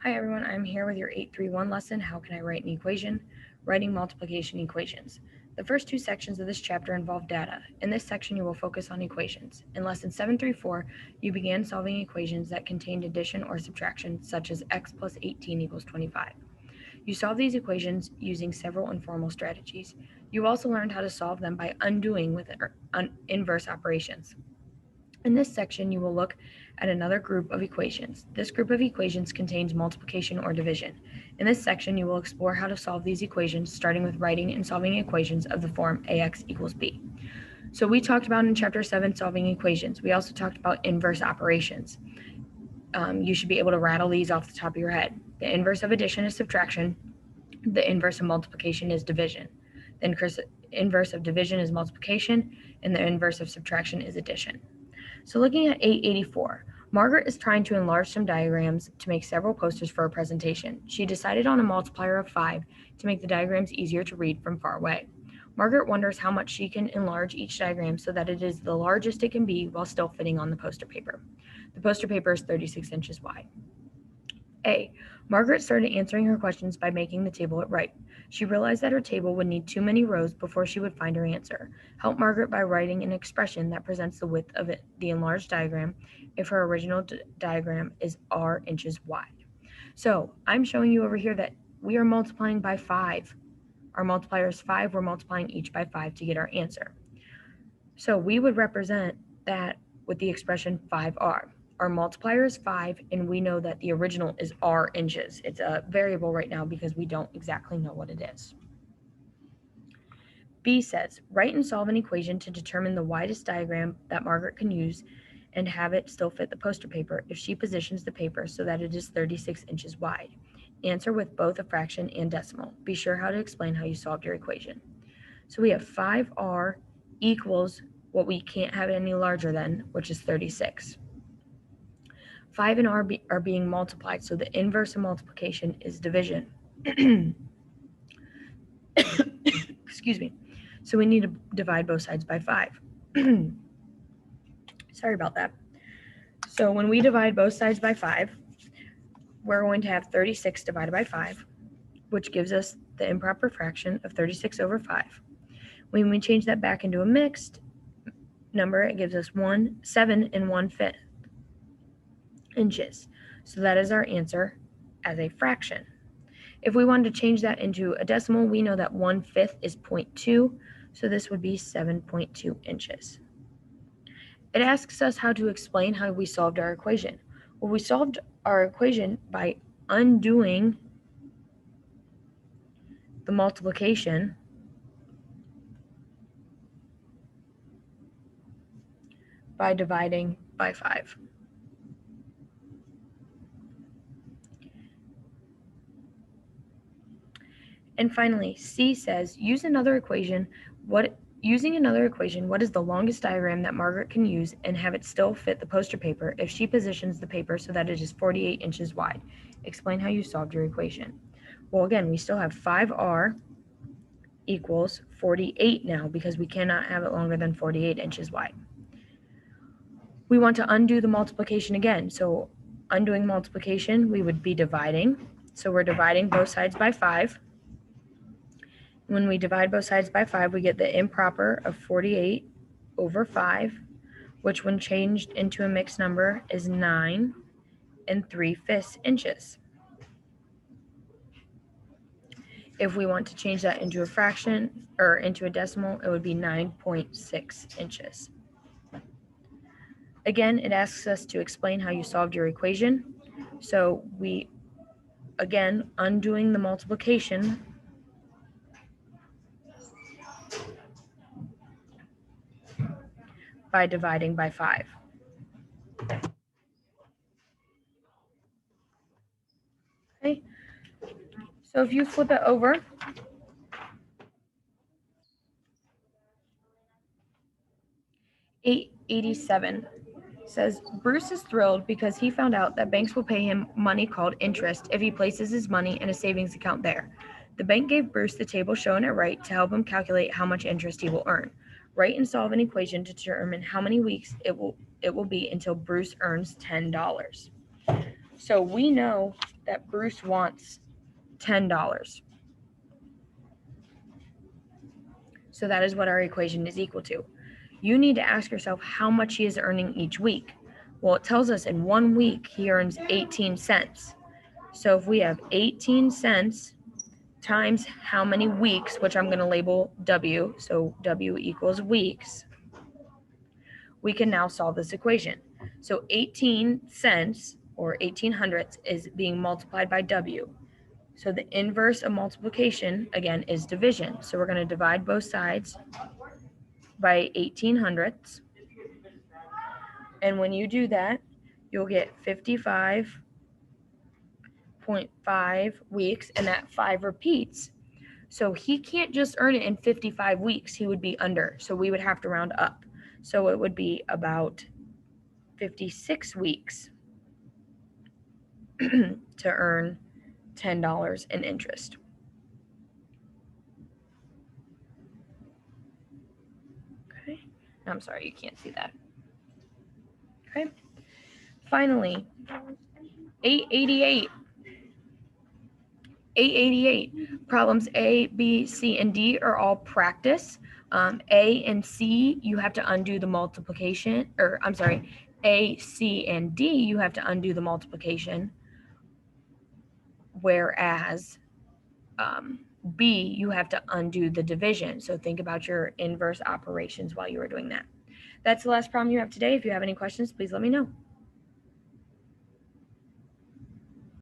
Hi everyone, I'm here with your 831 lesson, How Can I Write an Equation? Writing multiplication equations. The first two sections of this chapter involve data. In this section, you will focus on equations. In lesson 734, you began solving equations that contained addition or subtraction, such as x plus 18 equals 25. You solved these equations using several informal strategies. You also learned how to solve them by undoing with inverse operations. In this section, you will look at another group of equations. This group of equations contains multiplication or division. In this section, you will explore how to solve these equations, starting with writing and solving equations of the form ax equals b. So we talked about in Chapter 7 solving equations. We also talked about inverse operations. You should be able to rattle these off the top of your head. The inverse of addition is subtraction. The inverse of multiplication is division. The inverse of division is multiplication, and the inverse of subtraction is addition. So looking at 884, Margaret is trying to enlarge some diagrams to make several posters for a presentation. She decided on a multiplier of 5 to make the diagrams easier to read from far away. Margaret wonders how much she can enlarge each diagram so that it is the largest it can be while still fitting on the poster paper. The poster paper is 36 inches wide. A. Margaret started answering her questions by making the table at right. She realized that her table would need too many rows before she would find her answer. Help Margaret by writing an expression that presents the width of the enlarged diagram if her original diagram is r inches wide. So I'm showing you over here that we are multiplying by 5. Our multiplier is 5. We're multiplying each by 5 to get our answer. So we would represent that with the expression 5r. Our multiplier is 5, and we know that the original is r inches. It's a variable right now because we don't exactly know what it is. B says, write and solve an equation to determine the widest diagram that Margaret can use and have it still fit the poster paper if she positions the paper so that it is 36 inches wide. Answer with both a fraction and decimal. Be sure how to explain how you solved your equation. So we have 5r equals what we can't have any larger than, which is 36. 5 and r are being multiplied, so the inverse of multiplication is division. Excuse me. So we need to divide both sides by 5. Sorry about that. So when we divide both sides by 5, we're going to have 36 divided by 5, which gives us the improper fraction of 36 over 5. When we change that back into a mixed number, it gives us 7 1/5 inches. So that is our answer as a fraction. If we wanted to change that into a decimal, we know that 1/5 is 0.2, so this would be 7.2 inches. It asks us how to explain how we solved our equation. Well, we solved our equation by undoing the multiplication by dividing by 5. And finally, C says, using another equation, what is the longest diagram that Margaret can use and have it still fit the poster paper if she positions the paper so that it is 48 inches wide? Explain how you solved your equation. Well, again, we still have 5r equals 48 now because we cannot have it longer than 48 inches wide. We want to undo the multiplication again. So undoing multiplication, we would be dividing. So we're dividing both sides by 5. When we divide both sides by 5, we get the improper of 48 over 5, which when changed into a mixed number is 9 3/5 inches. If we want to change that into a fraction or into a decimal, it would be 9.6 inches. Again, it asks us to explain how you solved your equation. So we, again, undoing the multiplication, by dividing by 5. Okay, so if you flip it over, $887 says, Bruce is thrilled because he found out that banks will pay him money called interest if he places his money in a savings account there. The bank gave Bruce the table shown at right to help him calculate how much interest he will earn. Write and solve an equation to determine how many weeks it will be until Bruce earns $10. So we know that Bruce wants $10. So that is what our equation is equal to. You need to ask yourself how much he is earning each week. Well, it tells us in 1 week he earns 18 cents. So if we have 18 cents times how many weeks, which I'm going to label W, so W equals weeks, we can now solve this equation. So 18 cents or 18 hundredths is being multiplied by W. So the inverse of multiplication, again, is division. So we're going to divide both sides by 18 hundredths. And when you do that, you'll get 55.5 weeks, and that 5 repeats. So he can't just earn it in 55 weeks. He would be under. So we would have to round up. So it would be about 56 weeks to earn $10 in interest. Okay. I'm sorry, you can't see that. Okay. Finally, 888. 888. Problems A, B, C, and D are all practice. A and C, you have to undo the multiplication, or I'm sorry, A, C, and D, you have to undo the multiplication, whereas B, you have to undo the division. So think about your inverse operations while you are doing that. That's the last problem you have today. If you have any questions, please let me know.